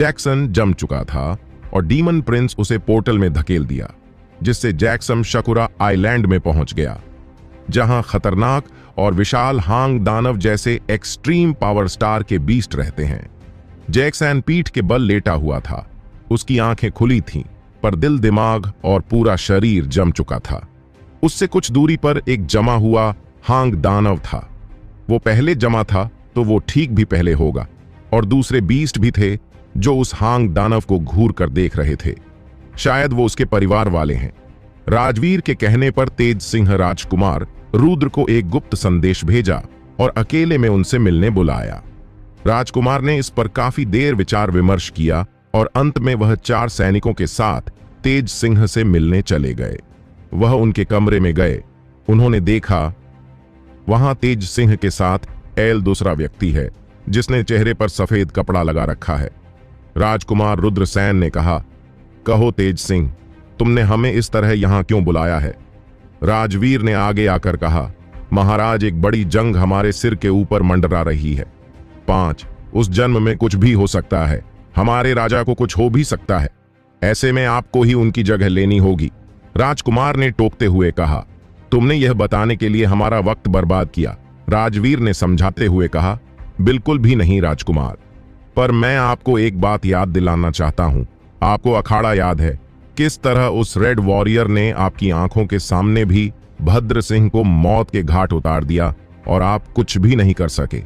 Jackson जम चुका था और डीमन प्रिंस उसे पोर्टल में धकेल दिया, जिससे जैक्सन शकुरा आइलैंड में पहुंच गया, जहां खतरनाक और विशाल हांग दानव जैसे एक्सट्रीम पावर स्टार के बीस्ट रहते हैं। जैक्सन पीठ के बल लेटा हुआ था। उसकी आंखें खुली थीं, पर दिल, दिमाग और पूरा शरीर जम चुका था। उससे कुछ दूरी पर एक जमा हुआ हांग दानव था। वो पहले जमा था तो वो ठीक भी पहले होगा, और दूसरे बीस्ट भी थे जो उस हांग दानव को घूर कर देख रहे थे। शायद वो उसके परिवार वाले हैं। राजवीर के कहने पर तेज सिंह राजकुमार रुद्र को एक गुप्त संदेश भेजा और अकेले में उनसे मिलने बुलाया। राजकुमार ने इस पर काफी देर विचार विमर्श किया और अंत में वह 4 सैनिकों के साथ तेज सिंह से मिलने चले गए। वह उनके कमरे में गए। उन्होंने देखा वहां तेज सिंह के साथ एल दूसरा व्यक्ति है, जिसने चेहरे पर सफेद कपड़ा लगा रखा है। राजकुमार रुद्रसेन ने कहा, कहो तेज सिंह, तुमने हमें इस तरह यहां क्यों बुलाया है? राजवीर ने आगे आकर कहा, महाराज, एक बड़ी जंग हमारे सिर के ऊपर मंडरा रही है। 5 उस जन्म में कुछ भी हो सकता है। हमारे राजा को कुछ हो भी सकता है। ऐसे में आपको ही उनकी जगह लेनी होगी। राजकुमार ने टोकते हुए कहा, तुमने यह बताने के लिए हमारा वक्त बर्बाद किया। राजवीर ने समझाते हुए कहा, बिल्कुल भी नहीं राजकुमार, पर मैं आपको एक बात याद दिलाना चाहता हूं। आपको अखाड़ा याद है किस तरह उस रेड वॉरियर ने आपकी आंखों के सामने भी भद्र सिंह को मौत के घाट उतार दिया और आप कुछ भी नहीं कर सके।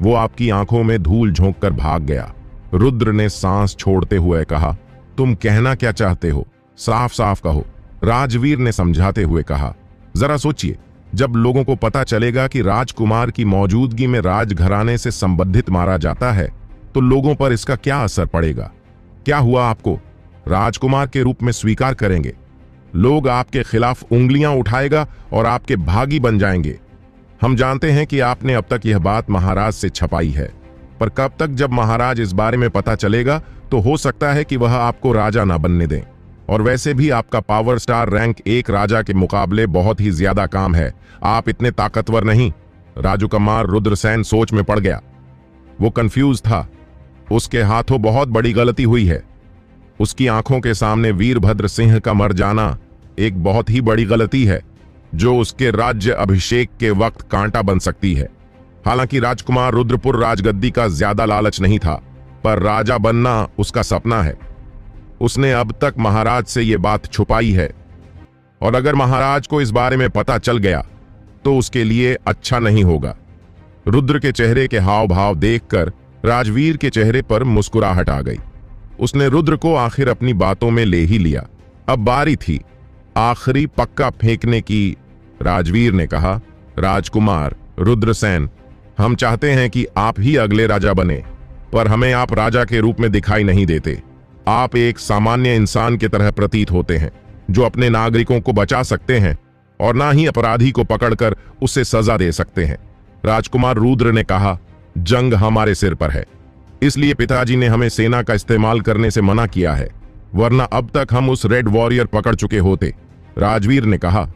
वो आपकी आंखों में धूल झोंक कर भाग गया। रुद्र ने सांस छोड़ते हुए कहा, तुम कहना क्या चाहते हो? साफ साफ कहो। राजवीर ने समझाते हुए कहा, जरा सोचिए, जब लोगों को पता चलेगा कि राजकुमार की मौजूदगी में राजघराने से संबंधित मारा जाता है, तो लोगों पर इसका क्या असर पड़ेगा? क्या हुआ आपको राजकुमार के रूप में स्वीकार करेंगे? लोग आपके खिलाफ उंगलियां उठाएगा और आपके भागी बन जाएंगे। हम जानते हैं कि आपने अब तक यह बात महाराज से छपाई है, पर कब तक जब महाराज इस बारे में पता चलेगा तो हो सकता है कि वह आपको राजा ना बनने दें। और वैसे भी आपका पावर स्टार रैंक एक राजा के मुकाबले बहुत ही ज्यादा काम है। आप इतने ताकतवर नहीं। राजकुमार रुद्रसेन सोच में पड़ गया। वो कंफ्यूज था। उसके हाथों बहुत बड़ी गलती हुई है। उसकी आंखों के सामने वीरभद्र सिंह का मर जाना एक बहुत ही बड़ी गलती है, जो उसके राज्य अभिषेक के वक्त कांटा बन सकती है। हालांकि राजकुमार रुद्रपुर राजगद्दी का ज्यादा लालच नहीं था, पर राजा बनना उसका सपना है। उसने अब तक महाराज से यह बात छुपाई है, और अगर महाराज को इस बारे में पता चल गया तो उसके लिए अच्छा नहीं होगा। रुद्र के चेहरे के हाव भाव देखकर राजवीर के चेहरे पर मुस्कुराहट आ गई। उसने रुद्र को आखिर अपनी बातों में ले ही लिया। अब बारी थी आखिरी पक्का फेंकने की। राजवीर ने कहा, राजकुमार रुद्रसेन, हम चाहते हैं कि आप ही अगले राजा बने, पर हमें आप राजा के रूप में दिखाई नहीं देते। आप एक सामान्य इंसान की तरह प्रतीत होते हैं, जो अपने नागरिकों को बचा सकते हैं और ना ही अपराधी को पकड़कर उसे सजा दे सकते हैं। राजकुमार रुद्र ने कहा, जंग हमारे सिर पर है, इसलिए पिताजी ने हमें सेना का इस्तेमाल करने से मना किया है, वरना अब तक हम उस रेड वॉरियर पकड़ चुके होते। राजवीर ने कहा,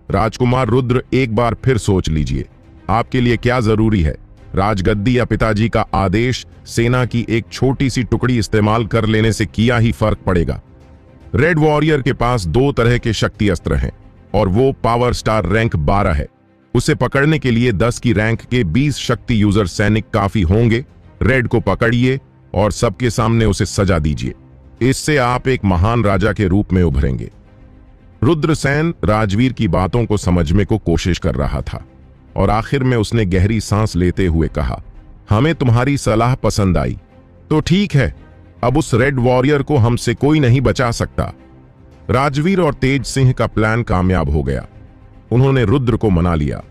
राजकुमार रुद्र, एक बार फिर सोच लीजिए, आपके लिए क्या जरूरी है, राजगद्दी या पिताजी का आदेश? सेना की एक छोटी सी टुकड़ी इस्तेमाल कर लेने से क्या ही फर्क पड़ेगा? रेड वॉरियर के पास 2 तरह के शक्ति अस्त्र हैं, और वो पावर स्टार रैंक 12 है। उसे पकड़ने के लिए 10 की रैंक के 20 शक्ति यूजर सैनिक काफी होंगे। रेड को पकड़िए और सबके सामने उसे सजा दीजिए। इससे आप एक महान राजा के रूप में उभरेंगे। रुद्रसेन राजवीर की बातों को समझने को कोशिश कर रहा था, और आखिर में उसने गहरी सांस लेते हुए कहा, हमें तुम्हारी सलाह पसंद आई, तो ठीक है, अब उस रेड वॉरियर को हमसे कोई नहीं बचा सकता। राजवीर और तेज सिंह का प्लान कामयाब हो गया। उन्होंने रुद्र को मना लिया।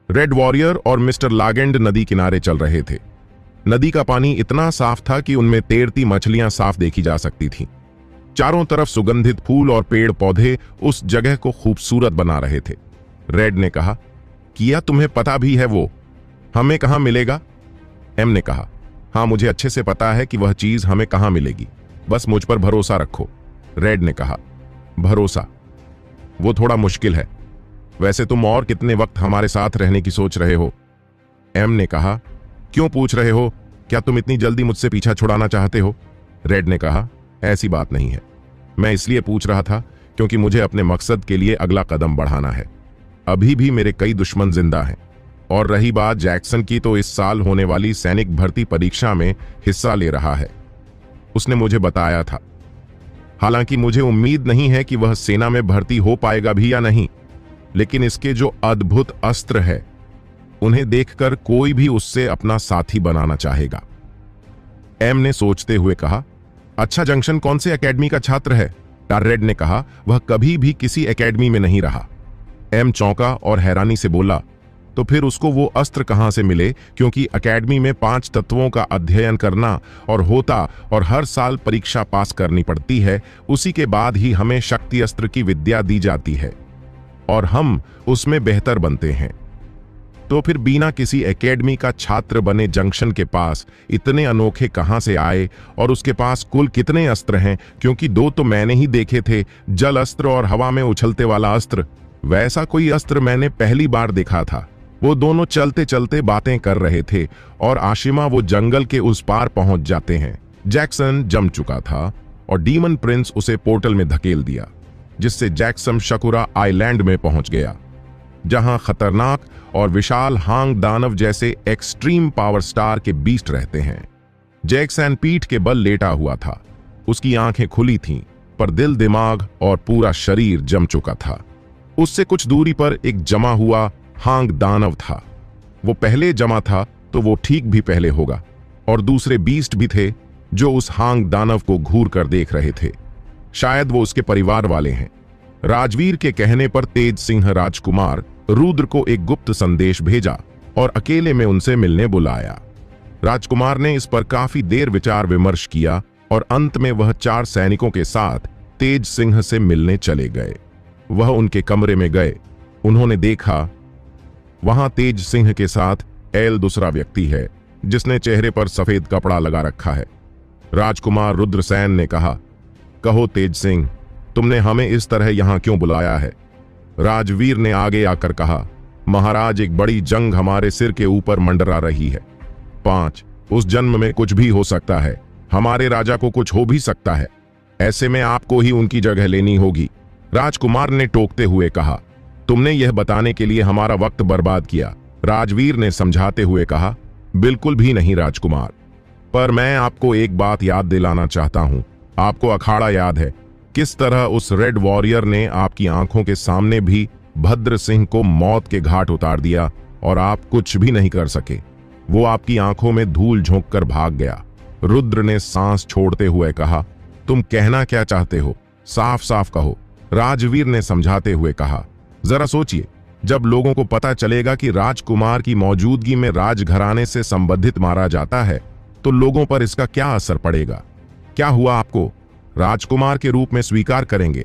रेड वॉरियर और मिस्टर लागेंड नदी किनारे चल रहे थे। नदी का पानी इतना साफ था कि उनमें तैरती मछलियां साफ देखी जा सकती थीं। चारों तरफ सुगंधित फूल और पेड़ पौधे उस जगह को खूबसूरत बना रहे थे। रेड ने कहा, किया तुम्हें पता भी है वो हमें कहां मिलेगा? एम ने कहा, हाँ, मुझे अच्छे से पता है कि वह चीज हमें कहां मिलेगी, बस मुझ पर भरोसा रखो। रेड ने कहा, भरोसा? वो थोड़ा मुश्किल है। वैसे तुम और कितने वक्त हमारे साथ रहने की सोच रहे हो? एम ने कहा, क्यों पूछ रहे हो? क्या तुम इतनी जल्दी मुझसे पीछा छुड़ाना चाहते हो? रेड ने कहा, ऐसी बात नहीं है। मैं इसलिए पूछ रहा था क्योंकि मुझे अपने मकसद के लिए अगला कदम बढ़ाना है। अभी भी मेरे कई दुश्मन जिंदा हैं। और रही बात जैक्सन की, तो इस साल होने वाली सैनिक भर्ती परीक्षा में हिस्सा ले रहा है, उसने मुझे बताया था। हालांकि मुझे उम्मीद नहीं है कि वह सेना में भर्ती हो पाएगा भी या नहीं, लेकिन इसके जो अद्भुत अस्त्र है उन्हें देखकर कोई भी उससे अपना साथी बनाना चाहेगा। एम ने सोचते हुए कहा, अच्छा, जंक्शन कौन से एकेडमी का छात्र है? रेड ने कहा, वह कभी भी किसी एकेडमी में नहीं रहा। एम चौंका और हैरानी से बोला, तो फिर उसको वो अस्त्र कहां से मिले? क्योंकि एकेडमी में 5 तत्वों का अध्ययन करना और हर साल परीक्षा पास करनी पड़ती है। उसी के बाद ही हमें शक्ति अस्त्र की विद्या दी जाती है और हम उसमें बेहतर बनते हैं। तो फिर बिना किसी एकेडमी का छात्र बने जंक्शन के पास इतने अनोखे कहां से आए और उसके पास कुल कितने अस्त्र हैं? क्योंकि 2 तो मैंने ही देखे थे, जल अस्त्र और हवा में उछलते वाला अस्त्र। वैसा कोई अस्त्र मैंने पहली बार देखा था। वो दोनों चलते चलते बातें कर रहे थे और आशिमा वो जंगल के उस पार पहुंच जाते हैं। जैक्सन जम चुका था और डीमन प्रिंस उसे पोर्टल में धकेल दिया, जिससे जैक्सन शकुरा आइलैंड में पहुंच गया, जहां खतरनाक और विशाल हांग दानव जैसे एक्सट्रीम पावर स्टार के बीस्ट रहते हैं। जैक्सन पीठ के बल लेटा हुआ था। उसकी आंखें खुली थीं, पर दिल, दिमाग और पूरा शरीर जम चुका था। उससे कुछ दूरी पर एक जमा हुआ हांग दानव था। वो पहले जमा था तो वो ठीक भी पहले होगा। और दूसरे बीस्ट भी थे जो उस हांग दानव को घूर कर देख रहे थे। शायद वो उसके परिवार वाले हैं। राजवीर के कहने पर तेज सिंह राजकुमार रुद्र को एक गुप्त संदेश भेजा और अकेले में उनसे मिलने बुलाया। राजकुमार ने इस पर काफी देर विचार विमर्श किया और अंत में वह 4 सैनिकों के साथ तेज सिंह से मिलने चले गए। वह उनके कमरे में गए। उन्होंने देखा वहां तेज सिंह के साथ एल दूसरा व्यक्ति है, जिसने चेहरे पर सफेद कपड़ा लगा रखा है। राजकुमार रुद्रसेन ने कहा, कहो तेज सिंह, तुमने हमें इस तरह यहां क्यों बुलाया है? राजवीर ने आगे आकर कहा, महाराज, एक बड़ी जंग हमारे सिर के ऊपर मंडरा रही है। 5, उस जन्म में कुछ भी हो सकता है। हमारे राजा को कुछ हो भी सकता है। ऐसे में आपको ही उनकी जगह लेनी होगी। राजकुमार ने टोकते हुए कहा, तुमने यह बताने के लिए हमारा वक्त बर्बाद किया। राजवीर ने समझाते हुए कहा, बिल्कुल भी नहीं राजकुमार, पर मैं आपको एक बात याद दिलाना चाहता हूं। आपको अखाड़ा याद है किस तरह उस रेड वॉरियर ने आपकी आंखों के सामने भी भद्र सिंह को मौत के घाट उतार दिया और आप कुछ भी नहीं कर सके। वो आपकी आंखों में धूल झोंक कर भाग गया। रुद्र ने सांस छोड़ते हुए कहा, तुम कहना क्या चाहते हो? साफ साफ कहो। राजवीर ने समझाते हुए कहा, जरा सोचिए, जब लोगों को पता चलेगा कि राजकुमार की मौजूदगी में राजघराने से संबंधित मारा जाता है, तो लोगों पर इसका क्या असर पड़ेगा? क्या हुआ आपको राजकुमार के रूप में स्वीकार करेंगे?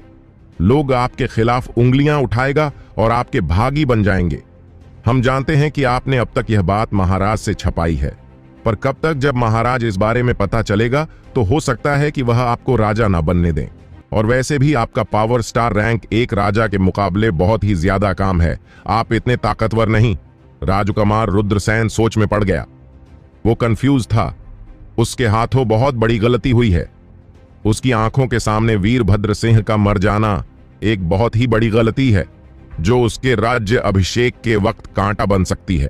लोग आपके खिलाफ उंगलियां उठाएगा और आपके भागी बन जाएंगे। हम जानते हैं कि आपने अब तक यह बात महाराज से छपाई है, पर कब तक? जब महाराज इस बारे में पता चलेगा तो हो सकता है कि वह आपको राजा ना बनने दें। और वैसे भी आपका पावर स्टार रैंक एक राजा के मुकाबले बहुत ही ज्यादा काम है। आप इतने ताकतवर नहीं। राजकुमार रुद्रसेन सोच में पड़ गया। वो कंफ्यूज था। उसके हाथों बहुत बड़ी गलती हुई है। उसकी आंखों के सामने वीरभद्र सिंह का मर जाना एक बहुत ही बड़ी गलती है, जो उसके राज्य अभिषेक के वक्त कांटा बन सकती है।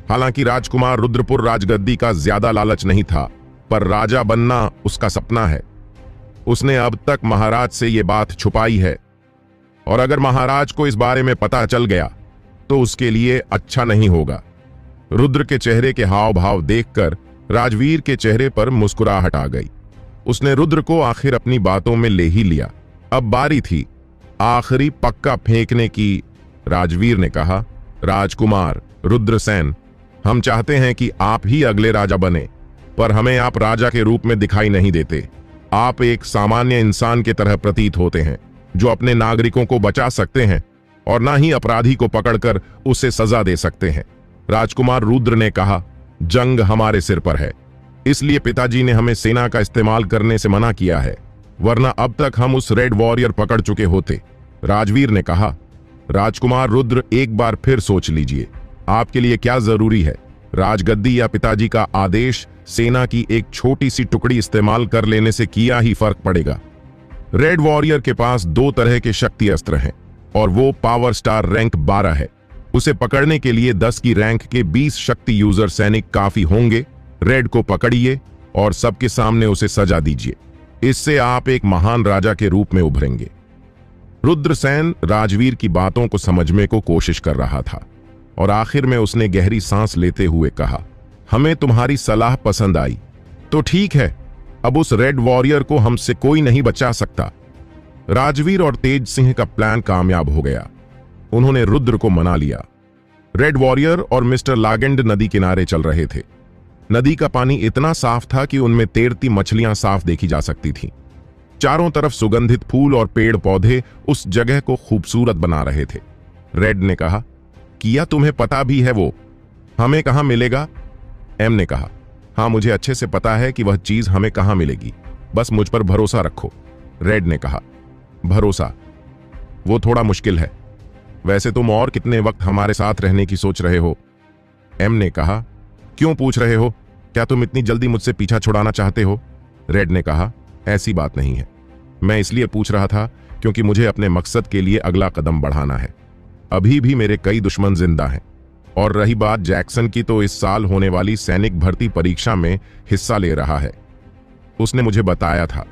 हालांकि राजकुमार रुद्रपुर राजगद्दी का ज्यादा लालच नहीं था, पर राजा बनना उसका सपना है। उसने अब तक महाराज से यह बात छुपाई है, और अगर महाराज को इस बारे में पता चल गया तो उसके लिए अच्छा नहीं होगा। रुद्र के चेहरे के हाव भाव देखकर राजवीर के चेहरे पर मुस्कुराहट आ गई। उसने रुद्र को आखिर अपनी बातों में ले ही लिया। अब बारी थी आखिरी पक्का फेंकने की। राजवीर ने कहा, राजकुमार रुद्रसेन, हम चाहते हैं कि आप ही अगले राजा बने, पर हमें आप राजा के रूप में दिखाई नहीं देते। आप एक सामान्य इंसान की तरह प्रतीत होते हैं, जो अपने नागरिकों को बचा सकते हैं और ना ही अपराधी को पकड़कर उसे सजा दे सकते हैं। राजकुमार रुद्र ने कहा, जंग हमारे सिर पर है, इसलिए पिताजी ने हमें सेना का इस्तेमाल करने से मना किया है, वरना अब तक हम उस रेड वॉरियर पकड़ चुके होते। राजवीर ने कहा, राजकुमार रुद्र, एक बार फिर सोच लीजिए, आपके लिए क्या जरूरी है? राजगद्दी या पिताजी का आदेश सेना की एक छोटी सी टुकड़ी इस्तेमाल कर लेने से किया ही फर्क पड़ेगा। रेड वॉरियर के पास 2 तरह के शक्ति अस्त्र हैं और वो पावर स्टार रैंक 12 है। उसे पकड़ने के लिए 10 की रैंक के 20 शक्ति यूजर सैनिक काफी होंगे। रेड को पकड़िए और सबके सामने उसे सजा दीजिए। इससे आप एक महान राजा के रूप में उभरेंगे। रुद्रसेन राजवीर की बातों को समझने को कोशिश कर रहा था और आखिर में उसने गहरी सांस लेते हुए कहा, हमें तुम्हारी सलाह पसंद आई तो ठीक है, अब उस रेड वॉरियर को हमसे कोई नहीं बचा सकता। राजवीर और तेज सिंह का प्लान कामयाब हो गया। उन्होंने रुद्र को मना लिया। रेड वॉरियर और मिस्टर लागेंड नदी किनारे चल रहे थे। नदी का पानी इतना साफ था कि उनमें तैरती मछलियां साफ देखी जा सकती थीं। चारों तरफ सुगंधित फूल और पेड़ पौधे उस जगह को खूबसूरत बना रहे थे। रेड ने कहा, किया तुम्हें पता भी है वो हमें कहां मिलेगा? एम ने कहा, हाँ मुझे अच्छे से पता है कि वह चीज हमें कहां मिलेगी, बस मुझ पर भरोसा रखो। रेड ने कहा, भरोसा? वो थोड़ा मुश्किल है। वैसे तुम और कितने वक्त हमारे साथ रहने की सोच रहे हो? एम ने कहा, क्यों पूछ रहे हो? क्या तुम इतनी जल्दी मुझसे पीछा छुड़ाना चाहते हो? रेड ने कहा, ऐसी बात नहीं है। मैं इसलिए पूछ रहा था क्योंकि मुझे अपने मकसद के लिए अगला कदम बढ़ाना है। अभी भी मेरे कई दुश्मन जिंदा हैं। और रही बात जैक्सन की, तो इस साल होने वाली सैनिक भर्ती परीक्षा में हिस्सा ले रहा है, उसने मुझे बताया था।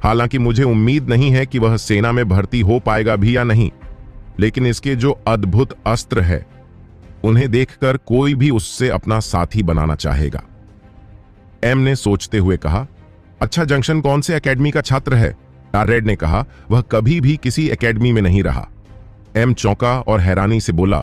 हालांकि मुझे उम्मीद नहीं है कि वह सेना में भर्ती हो पाएगा भी या नहीं, लेकिन इसके जो अद्भुत अस्त्र है उन्हें देखकर कोई भी उससे अपना साथी बनाना चाहेगा। एम ने सोचते हुए कहा, अच्छा जंक्शन कौन से एकेडमी का छात्र है? रेड ने कहा, वह कभी भी किसी एकेडमी में नहीं रहा। एम चौंका और हैरानी से बोला,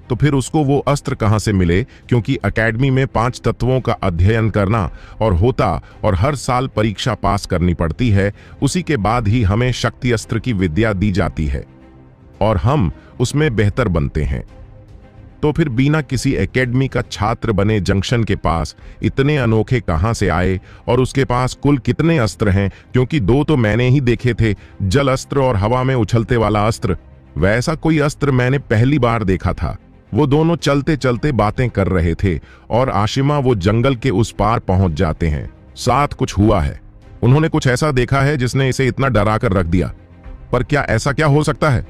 तो फिर उसको वो अस्त्र कहां से मिले? क्योंकि एकेडमी में 5 तत्वों का अध्ययन करना और होता और हर साल परीक्षा पास करनी पड़ती है, उसी के बाद ही हमें शक्ति अस्त्र की विद्या दी जाती है और हम उसमें बेहतर बनते हैं। तो फिर बिना किसी एकेडमी का छात्र बने जंक्शन के पास इतने अनोखे कहां से आए और उसके पास कुल कितने अस्त्र हैं? क्योंकि 2 तो मैंने ही देखे थे, जल अस्त्र और हवा में उछलते वाला अस्त्र। वैसा कोई अस्त्र मैंने पहली बार देखा था। वो दोनों चलते चलते बातें कर रहे थे और आशिमा वो जंगल के उस पार पहुंच जाते हैं। साथ कुछ हुआ है। उन्होंने कुछ ऐसा देखा है जिसने इसे इतना डरा कर रख दिया। पर क्या ऐसा क्या हो सकता है?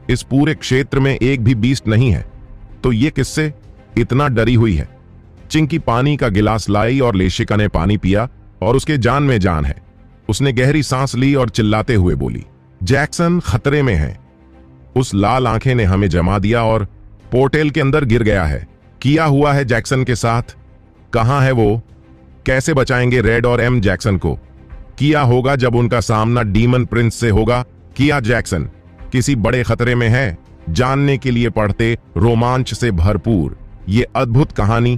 इस पूरे क्षेत्र में एक भी बीस्ट नहीं है, तो ये किससे इतना डरी हुई है? चिंकी पानी का गिलास लाई और लेशिका ने पानी पिया और उसके जान में जान है। उसने गहरी सांस ली और चिल्लाते हुए बोली, जैक्सन खतरे में है। उस लाल आंखें ने हमें जमा दिया और पोर्टल के अंदर गिर गया है। किया हुआ है जैक्सन के साथ। कहां है वो? कैसे बचाएंगे रेड और एम जैक्सन को? किया होगा जब उनका सामना डीमन प्रिंस से होगा। किया जैक्सन किसी बड़े खतरे में है? जानने के लिए पढ़ते रोमांच से भरपूर ये अद्भुत कहानी